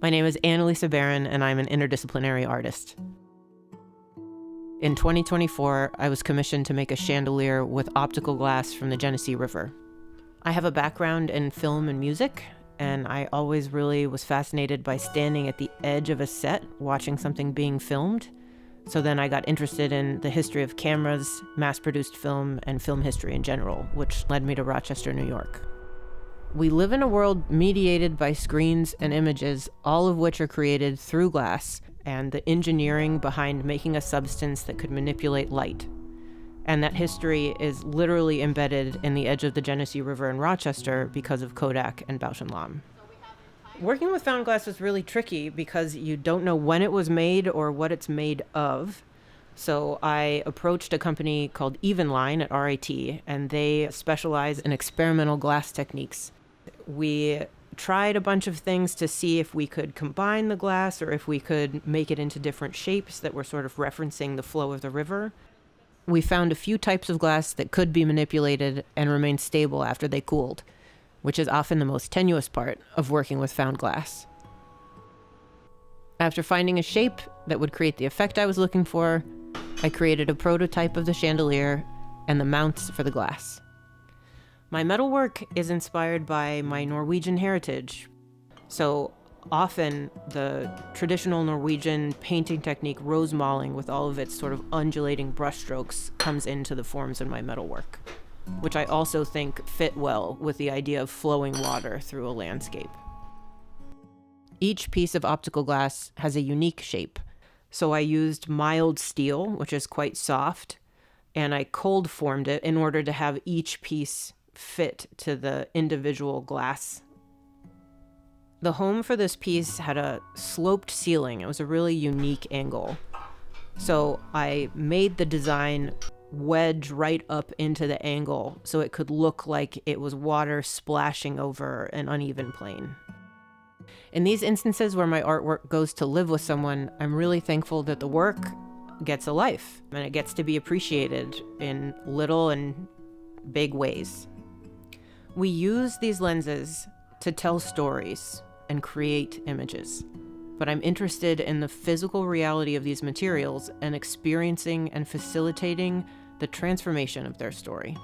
My name is Annalisa Barron, and I'm an interdisciplinary artist. In 2024, I was commissioned to make a chandelier with optical glass from the Genesee River. I have a background in film and music, and I always really was fascinated by standing at the edge of a set, watching something being filmed. So then I got interested in the history of cameras, mass-produced film, and film history in general, which led me to Rochester, New York. We live in a world mediated by screens and images, all of which are created through glass, and the engineering behind making a substance that could manipulate light. And that history is literally embedded in the edge of the Genesee River in Rochester because of Kodak and Bausch Lomb. Working with found glass is really tricky because you don't know when it was made or what it's made of. So I approached a company called Evenline at RIT, and they specialize in experimental glass techniques. We tried a bunch of things to see if we could combine the glass or if we could make it into different shapes that were sort of referencing the flow of the river. We found a few types of glass that could be manipulated and remain stable after they cooled, which is often the most tenuous part of working with found glass. After finding a shape that would create the effect I was looking for, I created a prototype of the chandelier and the mounts for the glass. My metalwork is inspired by my Norwegian heritage. So often the traditional Norwegian painting technique, rose mauling, with all of its sort of undulating brushstrokes, comes into the forms in my metalwork, which I also think fit well with the idea of flowing water through a landscape. Each piece of optical glass has a unique shape. So I used mild steel, which is quite soft, and I cold formed it in order to have each piece fit to the individual glass. The home for this piece had a sloped ceiling. It was a really unique angle. So I made the design wedge right up into the angle so it could look like it was water splashing over an uneven plane. In these instances where my artwork goes to live with someone, I'm really thankful that the work gets a life and it gets to be appreciated in little and big ways. We use these lenses to tell stories and create images, but I'm interested in the physical reality of these materials and experiencing and facilitating the transformation of their story.